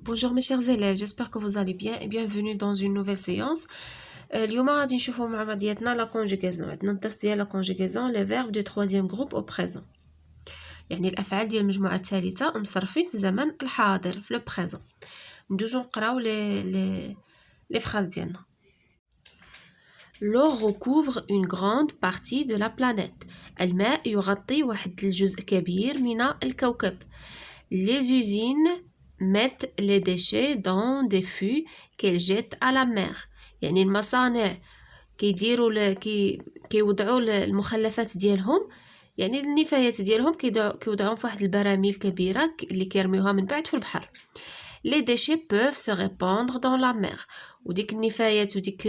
Bonjour mes chers élèves, j'espère que vous allez bien et bienvenue dans une nouvelle séance. اليوم غادي نشوفوا مع بعضياتنا la conjugaison. عندنا الدرس ديال la conjugaison les verbes du troisième groupe au présent. يعني الأفعال ديال المجموعة الثالثة مصرفين في زمن الحاضر في le présent. ندوزو نقراو les phrases ديالنا. L'eau recouvre une grande partie de la planète. الماء يغطي واحد الجزء كبير من الكوكب. Les usines mettent les déchets dans des fûts qu'elles jettent à la mer. يعني المصانع كيوضعوا المخلفات ديالهم، يعني النفايات ديالهم كيوضعوهم في واحد البراميل كبيره اللي كيرميوها من بعد في البحر. Les déchets peuvent se répandre dans la mer. وديك النفايات وديك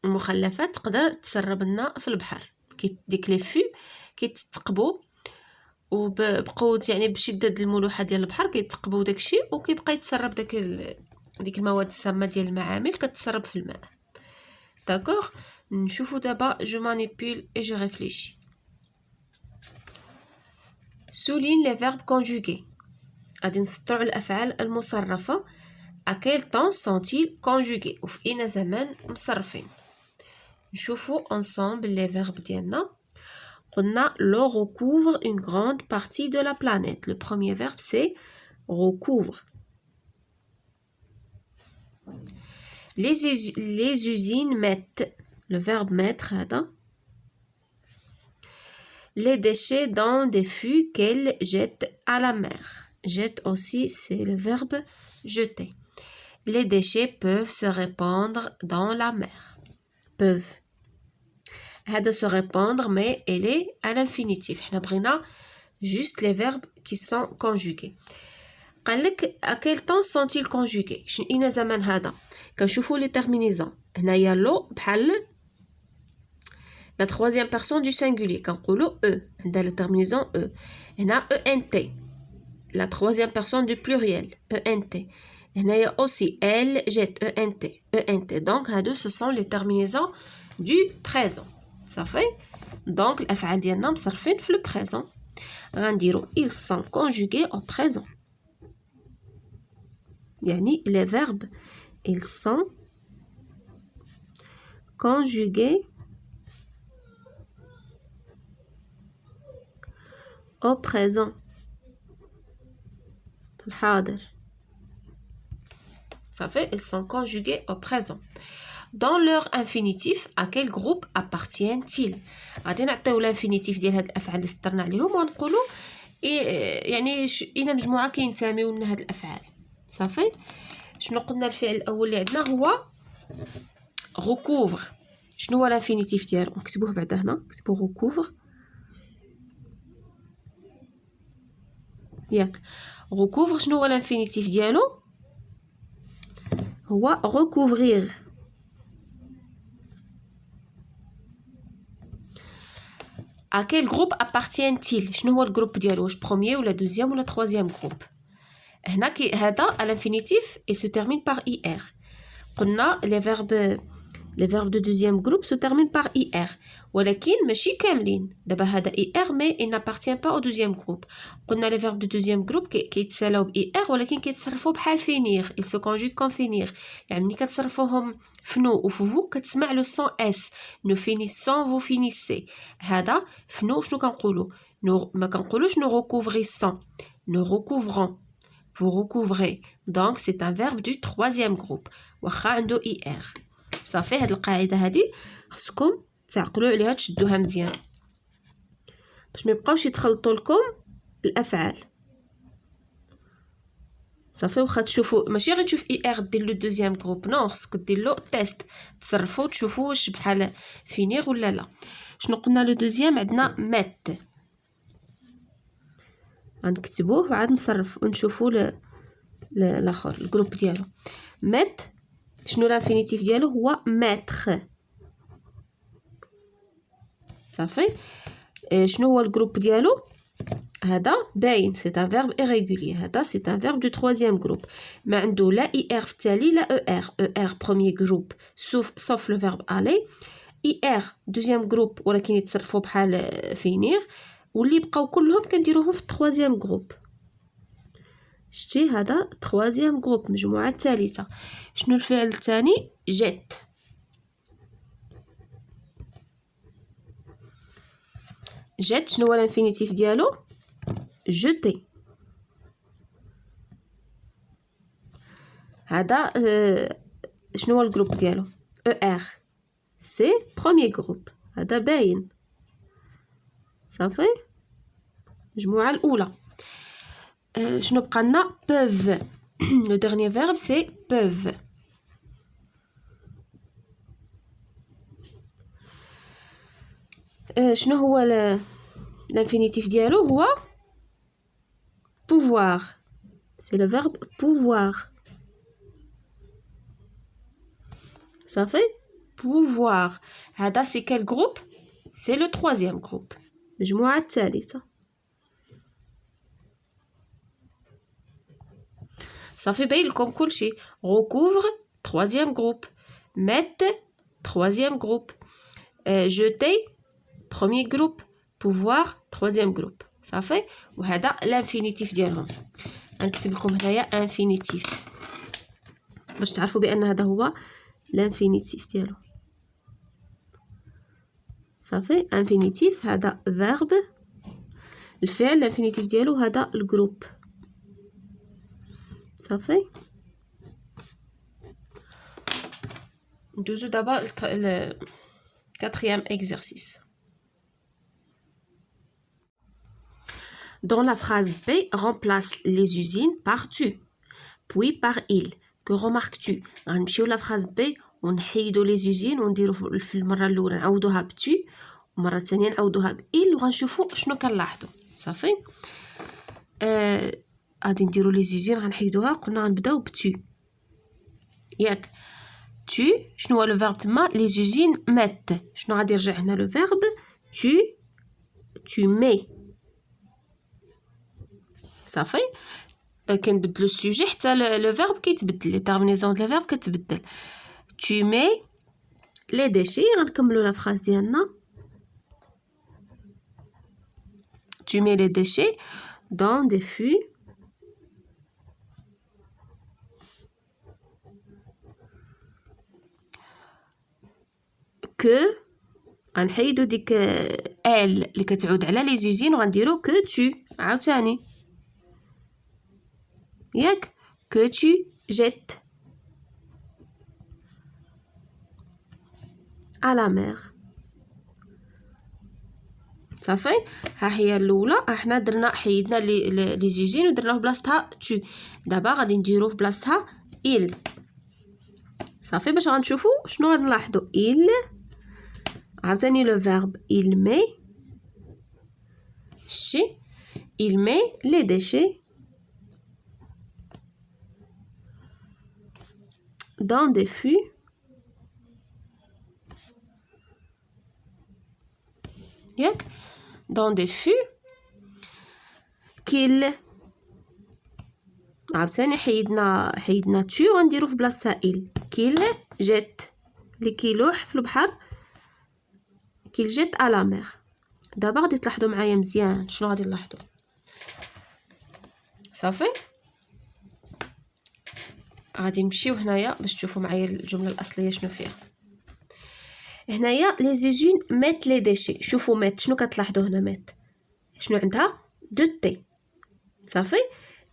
المخلفات تقدر تسرب لنا في البحر. ديك لي فو كيتثقبوا وبقوه، يعني بشده الملوحه ديال البحر كيتثقبوا داكشي وكيبقى يتسرب ديك المواد السامه ديال المعامل كتسرب في الماء. داكوغ، نشوفوا دابا جو مانيبيل اي جو ريفليشي. souligne les verbes conjugués. غادي نسطروا الافعال المصرفه. à quel temps sont-ils conjugués؟ وفي اين زمان مصرفين. نشوفوا ensemble les verbes ديالنا. قلنا l'eau recouvre une grande partie de la planète. Le premier verbe c'est recouvre. Les usines mettent, le verbe mettre هذا. Les déchets dans des fûts qu'elles jettent à la mer. Jette aussi, c'est le verbe jeter. Les déchets peuvent se répandre dans la mer. Peuvent. هذا se répandre, mais elle est à l'infinitif. حنا بغينا juste les verbes qui sont conjugués. قال لك à quel temps sont-ils conjugués؟ شنو اين زمان هذا؟ كنشوفوا لي terminaisons. هنايا لو بحال la troisième personne du singulier كنقولوا e. عندها la terminaison e. هنا ent la troisième personne du pluriel ent. هنايا aussi elle jette ent. donc هادو ce sont les terminaisons du présent. صافي. donc الافعال ديالنا مصرفين في le présent. غنديروا ils sont conjugués au présent. يعني les verbes ils sont conjugués au présent. الحاضر. صافي. ils sont conjugués au présent. Dans leur infinitif, à quel groupe appartiennent-ils؟ غادي نعطيو الانفينيتيف ديال هاد الافعال اللي سطرنا عليهم ونقولوا يعني اين مجموعه كينتميو من هاد الافعال. صافي. شنو قلنا الفعل الاول اللي عندنا هو recouvre. شنو هو الانفينيتيف ديالو؟ نكتبوه بعدا هنا، نكتبو recouvre. ياك recouvre شنو هو الانفينيتيف ديالو؟ هو recouvrir. À quel groupe appartiennent-ils؟ شنو هو الجروب ديالو؟ واش بروميير ولا دوزيام ولا تروازيام جروب؟ هنا هذا الانفينيتيف et se termine par ir. قلنا les verbes de deuxième groupe se terminent par ir ولكن ماشي كاملين. دابا هذا ir mais il n'appartient pas au deuxième groupe. قلنا les verbes de deuxième groupe كيتسالاو ب ir ولكن كيتصرفوا بحال finir. ils se conjuguent comme finir. يعني ملي كتصرفوهم فنو وفو كتسمع لو سون اس. nous finissons vous finissez. هذا فنو شنو كنقولوا؟ ما كنقولوش nous recouvrissons. nous recouvrons. vous recouvrez. donc c'est un verbe du troisième groupe واخا عنده ir. صافي. هاد القاعده هادي خصكم تعقلوا عليها تشدوها مزيان باش ما يبقاوش يتخلطوا لكم الافعال. صافي. واخا تشوفوا ماشي غير تشوف ir دير لو دوزيام جروب، نو خصك دير له تيست تصرفوا تشوفوا واش بحال فينير ولا لا. شنو قلنا لو دوزيام عندنا مات. غنكتبوه وعاد نصرف ونشوفوا الاخر الجروب ديالو. مات شنو الانفينيتيف ديالو؟ هو ماتخ. صافي. شنو هو الجروب ديالو؟ هذا باين سي ان فيرب irrégulier. هذا سي ان فيرب دو troisième groupe. ما عنده لا ir في التالي لا er premier groupe sauf le verbe aller. ir deuxième groupe ولكن يتصرفوا بحال finir. واللي بقاو كلهم كنديروهم في troisième groupe. شتي هذا troisième groupe مجموعة الثالثة. شنو الفعل الثاني؟ جيت. جيت شنو هو الانفينيتيف ديالو؟ جوتي. هذا شنو هو الجروب ديالو؟ او ار سي بروميير جروب. هذا باين صافي المجموعة الأولى. شنو بقى لنا؟ peuvent. لو dernier verbe c'est peuvent. شنو هو l'infinitif ديالو؟ هو pouvoir. c'est le verbe pouvoir. صافي pouvoir. هذا c'est quel groupe؟ c'est le troisième groupe المجموعة الثالثة. صافي باين لكم كلشي. recouvre troisième groupe. mettre troisième groupe. jeter premier groupe. pouvoir troisième groupe. صافي. وهذا الانفينيتيف ديالهم. غنكتب لكم هنايا انفينيتيف باش تعرفوا بان هذا هو الانفينيتيف ديالو. صافي انفينيتيف هذا فيرب. الفعل الانفينيتيف ديالو هذا الجروب. صافي ندوزو دابا ل 4e exercice. Dans la phrase B, remplace les usines par tu, puis par il. Que remarques-tu? غنمشيو لا phrase B ونحيدو les usines ونديرو في المره الاولى نعوضوها بتو ومره الثانيه نعوضوها بإل وغنشوفوا شنو كنلاحظوا. صافي غادي نديرو لي زوزين غنحيدوها. قلنا غنبداو بتو ياك. tu شنو هو لو فيرب تما؟ لي زوزين مات. شنو غادي يرجع هنا لو فيرب؟ tu mets. صافي كنبدلو السوجي حتى لو فيرب كيتبدل. لي تيرمينيزون ديال الفيرب كتبدل. tu mets les déchets. غنكملو لا فراس ديالنا. tu mets les déchets dans des fûts que غنحيدو ديك ال اللي كتعود على لي زوزين وغنديرو que tu عاوتاني ياك. que tu jettes à la mer. صافي ها هي الاولى. احنا درنا حيدنا لي زوزين ودرنا في بلاصتها tu. دابا غادي نديرو في بلاصتها il. صافي باش غنشوفوا شنو غنلاحظوا. il عاوتاني لو فيرب il met. شتي il met les déchets dans des fûts ياك. dans des fûts qu'il. عاوتاني حيدنا tu وغنديرو في بلاصتها il. qu'il jette اللي كيلوح في البحر qu'il jette à la mer. دابا غادي تلاحظوا معايا مزيان شنو غادي نلاحظوا. صافي غادي نمشيو هنايا باش تشوفوا معايا الجمله الاصليه شنو فيها. هنايا لي زوزين ميت لي ديشي. شوفوا ميت شنو كتلاحظوا هنا. ميت شنو عندها؟ دو تي. صافي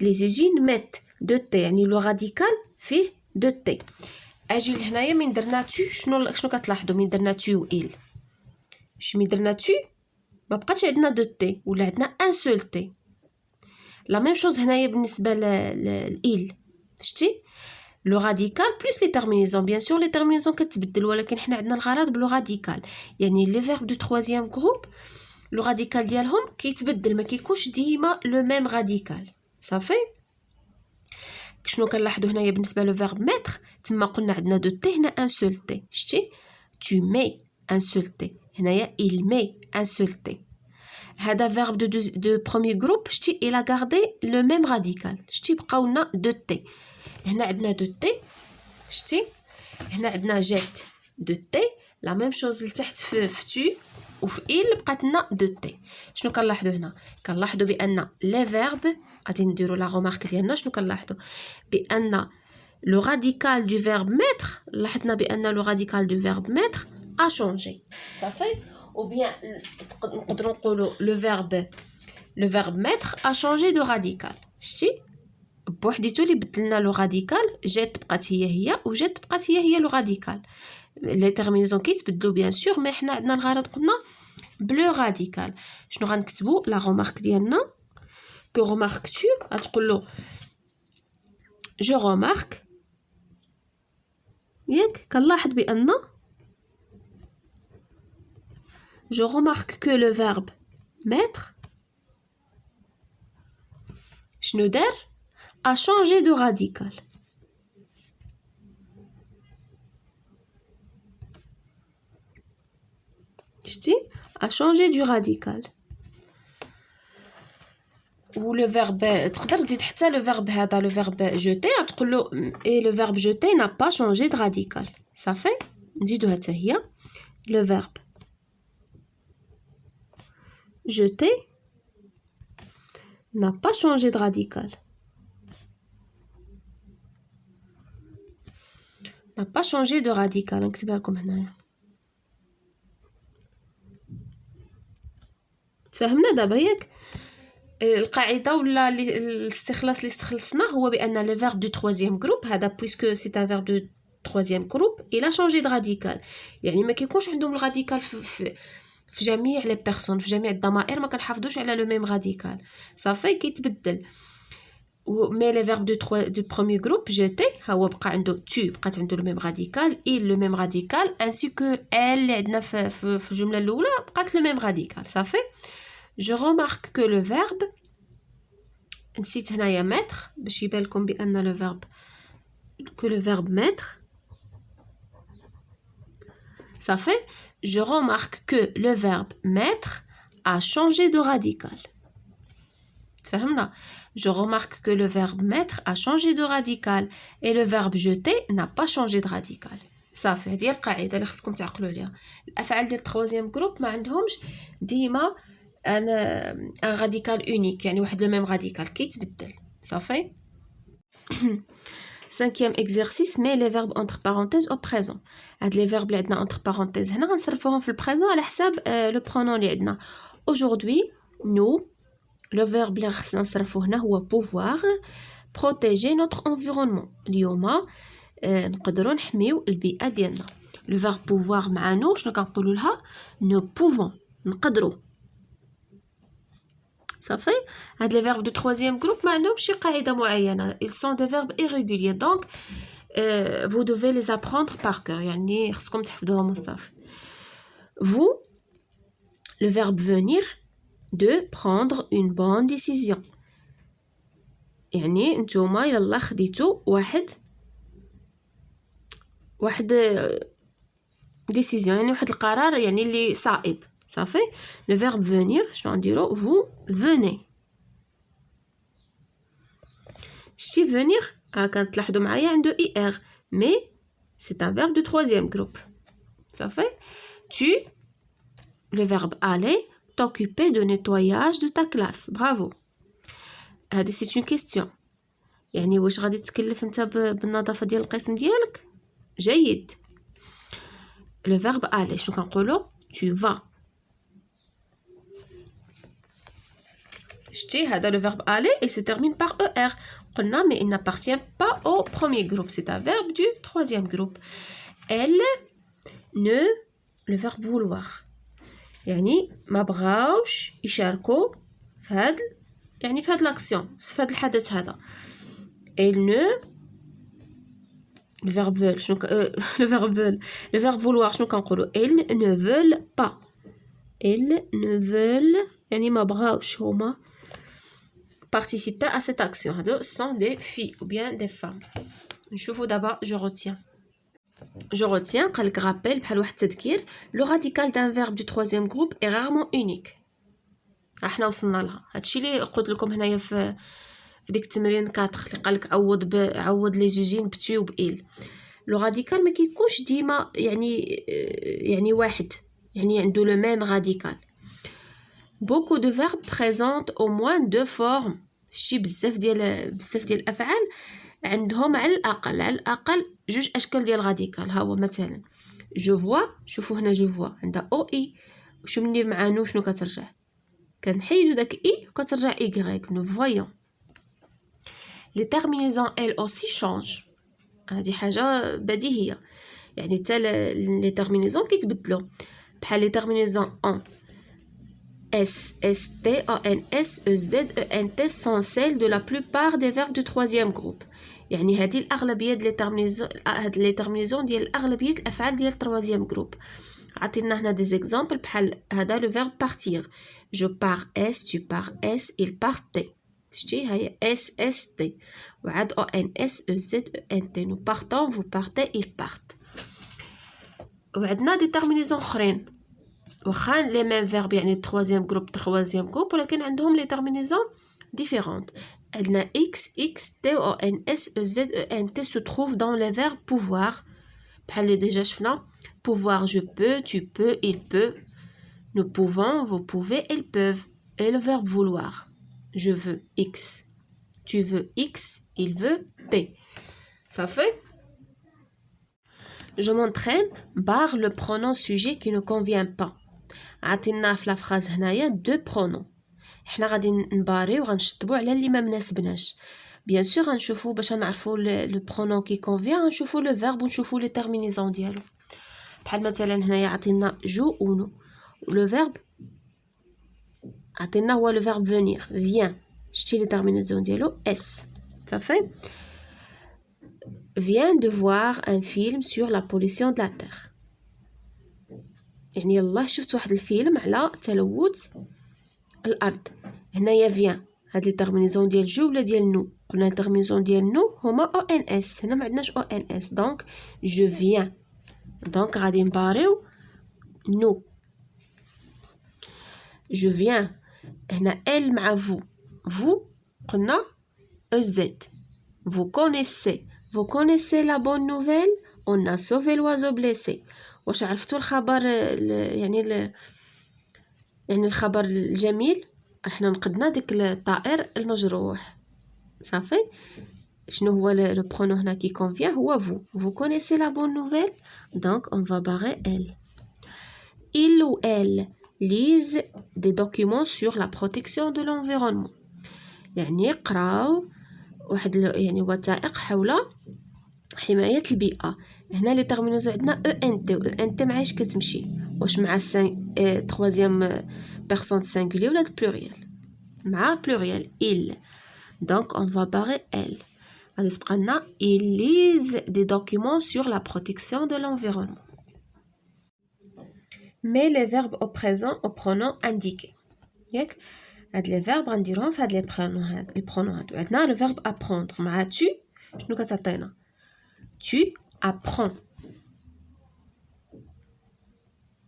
لي زوزين ميت دو تي يعني لو راديكال فيه دو تي. اجي لهنايا من درنا تو شنو كتلاحظوا من درنا تو و il. من درنا تو ما بقاتش عندنا دو تي ولا عندنا ان سول تي. لا ميم شوز هنايا بالنسبه ل il. شتي لو راديكال بلس لي تيرمينيزون. بيان سور لي تيرمينيزون كتبدل ولكن حنا عندنا الغرض بلو راديكال يعني لي فيرب دو تروازيام جروب لو راديكال ديالهم كيتبدل ما كيكونش ديما لو ميم راديكال. صافي شنو كنلاحظوا هنايا بالنسبه لو فيرب ميتر تما قلنا عندنا دو تي هنا ان سول تي. شتي tu mets un seul T. هنايا il met un seul T. هذا verbe de premier groupe شتي il a gardé le même radical. شتي بقاو لنا دو تي. هنا عندنا دو تي. شتي هنا عندنا جيت دو تي. لا ميم شوز لتحت في تو وفي il بقات لنا دو تي. شنو كنلاحظوا هنا؟ كنلاحظوا بان لي فيرب غادي نديرو لا remarque ديالنا شنو كنلاحظوا بان le radical du verbe mettre لاحظنا بان le radical du verbe mettre a changé صافي ou bien نقدروا نقولوا le verbe mettre a changé de radical شتي بوحديتو اللي بدلنا لو راديكال جات بقات هي وجات بقات هي لو راديكال لي تيرمينيزون كيتبدلوا بيان سور مي حنا عندنا الغرض قلنا بلو راديكال شنو غنكتبوا لا remarque ديالنا que remarques-tu غتقول له je remarque ياك كنلاحظ بان je remarque que le verbe mettre شنو دار a changé de radical شتي a changé du radical ou le verbe تقدر تزيد حتى le verbe هذا le verbe jeter تقول له et le verbe jeter n'a pas changé de radical صافي نزيدوها حتى هي le verbe jeter n'a pas changé de radical n'a pas changé de radical نكتبها لكم هنايا تفهمنا دابا ياك القاعده ولا الاستخلاص اللي استخلصناه هو بان لي فيرب دو troisième groupe هذا بويسكو سي ان فيرب دو troisième groupe il a changé de radical يعني ما كيكونش عندهم الراديكال في جميع لي بيرسون في جميع الضمائر ما كنحافظوش على لو ميم راديكال صافي كيتبدل مي لي فيرب دو بروميير جروب جيتي هو بقى عنده تو بقات عنده لو ميم راديكال اي لو ميم راديكال انسي كو ال اللي عندنا في الجمله الاولى بقات لو ميم راديكال صافي je remarque que le verbe نسيت هنايا mettre باش يبان لكم بان le verbe que le verbe mettre صافي je remarque que le verbe mettre a changé de radical تفهمنا je remarque que le verbe mettre a changé de radical et le verbe jeter n'a pas changé de radical صافي هذه القاعده اللي خصكم تعقلوا عليها الافعال ديال التروازيام جروب ما عندهمش ديما ان راديكال اونيك يعني واحد لو ميم راديكال كيتبدل صافي cinquième exercice met les verbes entre parenthèses au présent هاد لي فيرب اللي عندنا entre parenthèses هنا غنصرفوهم في البريزون على حساب لو برونون اللي عندنا aujourd'hui nous لو فيرب اللي خصنا نصرفوه هنا هو pouvoir protéger notre environnement اليوم نقدروا نحميو البيئه ديالنا لو فيرب pouvoir مع نو شنو كنقولوا لها nous pouvons نقدروا صافي هاد لي فيرب دو troisième groupe ما عندهمش شي قاعده معينه ils sont des verbes irréguliers donc vous devez les apprendre par cœur يعني خصكم تحفظوهم صافي vous le verbe venir de prendre une bonne décision يعني نتوما يلا خديتو واحد décision يعني واحد القرار يعني اللي صائب صافي le verbe venir شنو غنديرو vous venez شتي venir كنتلاحظوا معايا عنده er mais c'est un verbe de troisième groupe صافي tu le verbe aller t'occuper de nettoyage de ta classe bravo هذه c'est une question يعني واش غادي تكلف انت بالنظافه ديال القسم ديالك جيد le verbe aller شنو كنقولوا tu vas شتي هذا le verbe aller et se termine par er قلنا mais il n'appartient pas au premier groupe c'est un verbe du troisième groupe elle ne le verbe vouloir يعني ما بغاوش يشاركوا في هذا يعني في هذا لاكسيون في هذا الحدث هذا elle ne le verbe veut شنو le verbe vouloir شنو كنقولوا elle ne veulent pas elle ne veulent يعني ما بغاوش هما participer à cette action هادو sont des filles ou bien des femmes نشوفوا دابا je retiens قالك rappel بحال واحد التذكير le radical d'un verbe du troisième groupe est rarement unique احنا وصلنا لها هادشي اللي قلت لكم هنايا في ديك التمرين 4 اللي قالك عوض لي زوجين بتي وبإل لو راديكال ما كيكونش ديما يعني واحد يعني عنده le même radical beaucoup de verbes présentent au moins deux formes شتي بزاف ديال الافعال عندهم على الاقل جوج اشكال ديال غاديكال. ها هو مثلا جو فوا، شوفوا هنا جو فوا عندها او اي، وشو ملي مع نو شنو كترجع؟ كنحيدو داك اي وكترجع ايغريك. نو فويون. لي تيرمينيزون ال اوسي شونج، هذه حاجه بديهيه، يعني حتى لي تيرمينيزون كيتبدلوا، بحال لي تيرمينيزون ان S, ST, ONS, EZ, ENT sont celles de la plupart des verbes du troisième groupe. يعني هذه الأغلبية ديال لي تيرمينيزون ديال الأغلبية الأفعال ديال التروازيام جروب. عطينا هنا دي زيكزامبل بحال هذا لو فيرب بارتير. جو بار اس، tu pars اس، il partait. شتي هي اس اس تي، وعاد او ان اس او زد او ان تي. nous partons, vous partez, ils partent. وعندنا دي تيرمينيزون اخرين واخا لي ميم فيرب، يعني التروازيام جروب، ولكن عندهم لي تيرمينيزون ديفيرونت. عندنا اكس تي او ان اس او زد او ان تي se trouve dans les verbes pouvoir، بحال اللي ديجا شفنا pouvoir je peux, tu peux, il peut. nous pouvons, vous pouvez, ils peuvent. et le verbe vouloir. je veux x, tu veux x, il veut t. ça fait je m'entraîne par le pronom sujet qui ne convient pas. عطينا في لا فراز هنايا دو برونون، حنا غادي نباريو وغنشطبوا على اللي ما مناسبناش. بيان سور غنشوفوا باش نعرفوا لو برونون كي كونفيان، غنشوفوا لو فيرب ونشوفوا لي تيرمينيزون ديالو. بحال مثلا هنايا عطينا جو و نو، لو فيرب عطينا هو لو فيرب فينير فيان، شتي لي تيرمينيزون ديالو اس. صافي vient de voir un film sur la pollution de la terre. يعني يلاه شفت واحد الفيلم على تلوث الارض. هنايا فيان، هاد لي تيرمينيزون ديال جو ولا ديال نو؟ قلنا لي تيرمينيزون ديال نو هما او ان اس، هنا ما عندناش او ان اس، دونك جو فيان. دونك غادي نباريو نو جو فيان. هنا ال مع فو قلنا او زد. vous connaissez la bonne nouvelle, on a sauvé l'oiseau blessé. واش عرفتوا الخبر يعني الخبر الجميل؟ احنا نقدنا ديك الطائر المجروح. صافي شنو هو لو برونون هنا كي كونفيان؟ هو vous connaissez la bonne nouvelle, donc on va barrer elle. il ou elle lisent des documents sur la protection de l'environnement. يعني قراو واحد يعني وثائق حول حماية البيئة. هنا لي تيرمينيزون عندنا او ان تي، او ان تي معاش كتمشي، واش مع تروازيام بيرسون سينغولي ولا بلوريال؟ مع بلوريال il. donc on va barrer elle. غادي تبقى لنا ils lisent des documents sur la protection de l'environnement. mais les verbes au présent au pronom indiqué. ياك هاد لي فيرب غنديروهم في هاد لي برونون هادو. عندنا لو فيرب apprendre مع tu، شنو كتعطينا؟ tu apprends.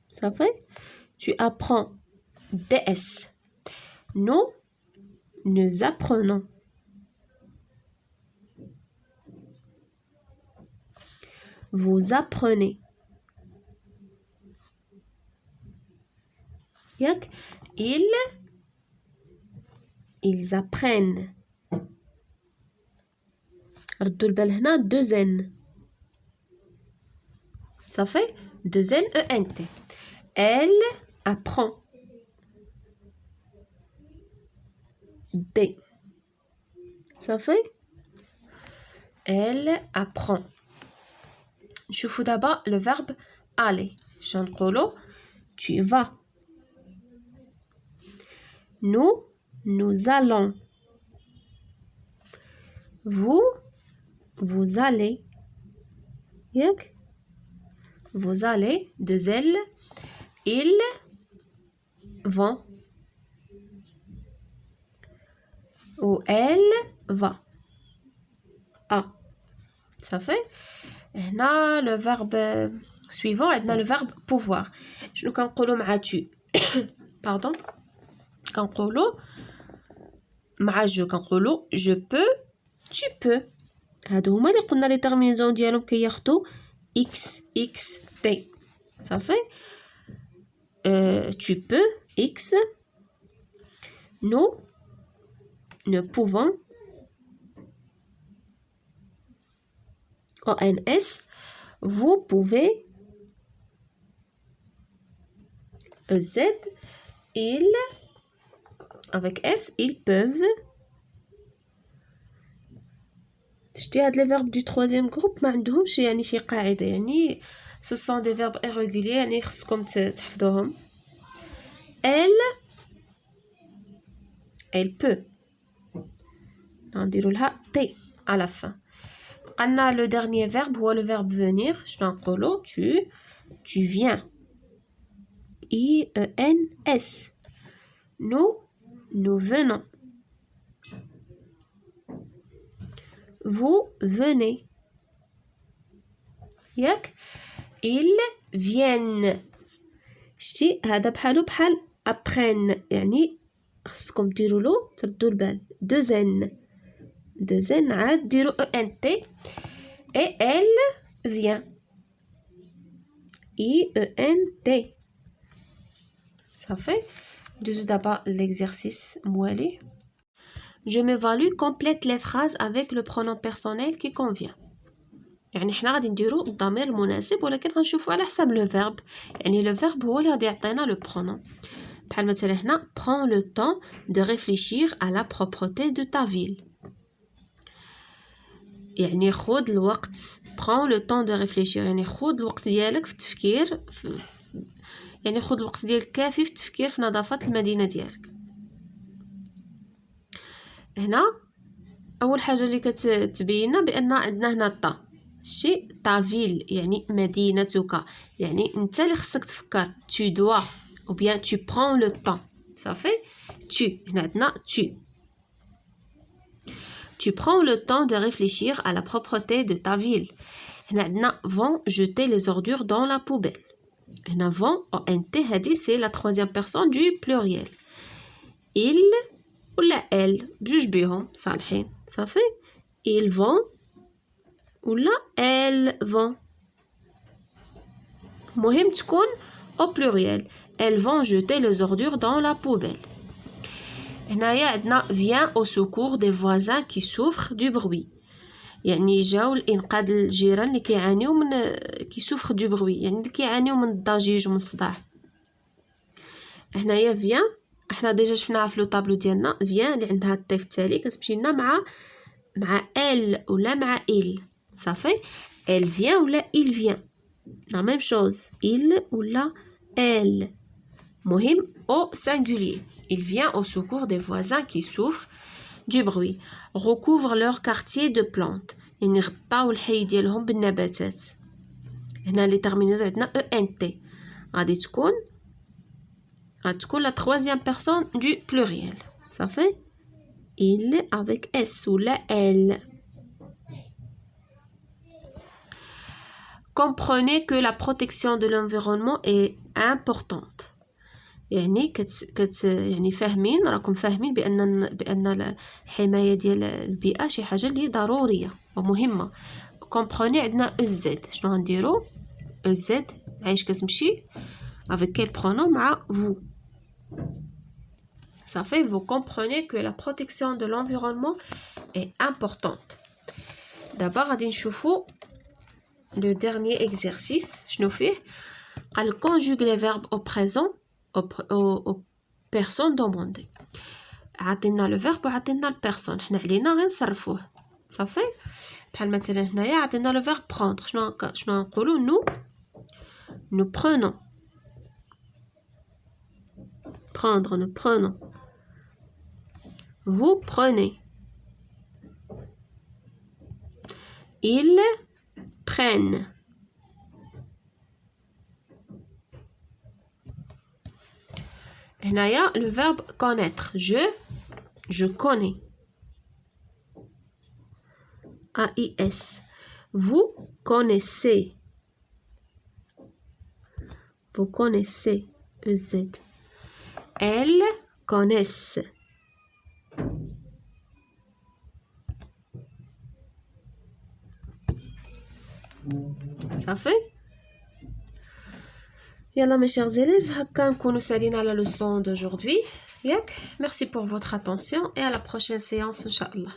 صافي tu apprends ds. nous apprenons. vous apprenez. ياك ils apprennent. ردوا البال هنا دو زن. صافي دو زن او ان تي. elle apprend. d. صافي elle apprend. نشوفوا دابا لو فيرب aller. شنو نقولوا؟ tu vas. nous allons. vous allez. ياك vous allez deux L. ils vont ou elle va. صافي هنا لو فيرب سويفون عندنا لو فيرب pouvoir. شنو كنقولوا مع tu؟ باردون كنقولوا مع جو كنقولوا je peux, tu peux. هادو هما اللي قلنا لي تيرمينيزون ديالهم كياخدو x t. صافي tu peux x. ne pouvons, ONS, vous pouvez, EZ, ils, avec S, ils peuvent. شتي هاد les verbes du troisième groupe ما عندهمش يعني شي قاعدة يعني ce sont des verbes irréguliers يعني خصكم تحفظوهم. elle peut نديروا لها T à la fin. قلنا le dernier verbe هو le verbe venir. شنو نقولوا tu viens. IENS. Nous venons. Vous venez. ياك ils viennent. شتي هذا بحالو بحال apprennent يعني خصكم ديروا له تردوا البال deux n عاد ديروا ENT et elle vient. IENT. Ça fait d'abord l'exercice موالي. Je m'évalue, complète les phrases avec le pronom personnel qui convient. يعني حنا غادي نديرو الضمير المناسب ولكن غنشوفو على حساب لو فيرب. يعني لو فيرب هو اللي غادي يعطينا لو pronom. بحال مثلا هنا prends le temps de réfléchir à la propreté de ta ville. يعني خذ الوقت. prends le temps de réfléchir يعني خذ الوقت ديالك في التفكير يعني خذ الوقت ديالك كافي في التفكير في نظافة المدينة ديالك. هنا اول حاجه اللي كتبين بان عندنا هنا طا شي طافيل يعني مدينتك يعني انت اللي خصك تفكر tu dois ou bien tu prends le temps صافي tu هنا عندنا tu prends le temps de réfléchir à la propreté de ta ville. هنا عندنا vont jeter les ordures dans la poubelle. هنا vont ONT هذه c'est la troisième personne du pluriel. ils ولا elle بجوج بيهم صالحين صافي ils vont ولا elles vont مهم تكون au pluriel. elles vont jeter les ordures dans la poubelle. هنايا عندنا vient au secours des voisins qui souffrent du bruit يعني جاو لإنقاذ الجيران اللي كيعانيو من كيسوفر دو بروي يعني اللي كيعانيو من الضجيج ومن الصداع. هنايا vient احنا ديجا شفناها في لو طابلو ديالنا فيان اللي عندها الطيف التالي كتمشي لنا مع ال ولا مع il صافي elle vient ولا il vient la même chose il ولا elle مهم au singulier. il vient au secours des voisins qui souffrent du bruit. recouvre leur quartier de plantes يعني غطاو الحي ديالهم بالنباتات. هنا لي تيرمينوز عندنا ENT غادي تكون la troisième personne du pluriel. Ça fait il avec S ou la elle. Comprenez que la protection de l'environnement est importante. يعني يعني فاهمين راكم فاهمين بأن الحماية ديال البيئة شي حاجة اللي ضرورية ومهمة. comprenez عندنا EZ شنو غنديرو EZ عايش كتمشي avec quel pronom مع vous. Ça fait vous comprenez que la protection de l'environnement est importante. D'abord غادي نشوفو le dernier exercice شنو فيه قال conjugue les verbes au présent aux personnes demandées. عطينا le verbe وعطينا البيرسون حنا علينا غير نصرفوه صافي. بحال مثلا هنايا عطينا le verbe prendre شنو نقولو nous prenons prendre nous prenons. Vous prenez. Ils prennent. هنايا le verbe connaître je connais. AIS. Vous connaissez. Vous connaissez. EZ. Elles connaissent. Ça fait يلا mes chers élèves هكا نكونوا سالينا على leçon d'aujourd'hui. Yak, merci pour votre attention et à la prochaine séance, Inch'Allah.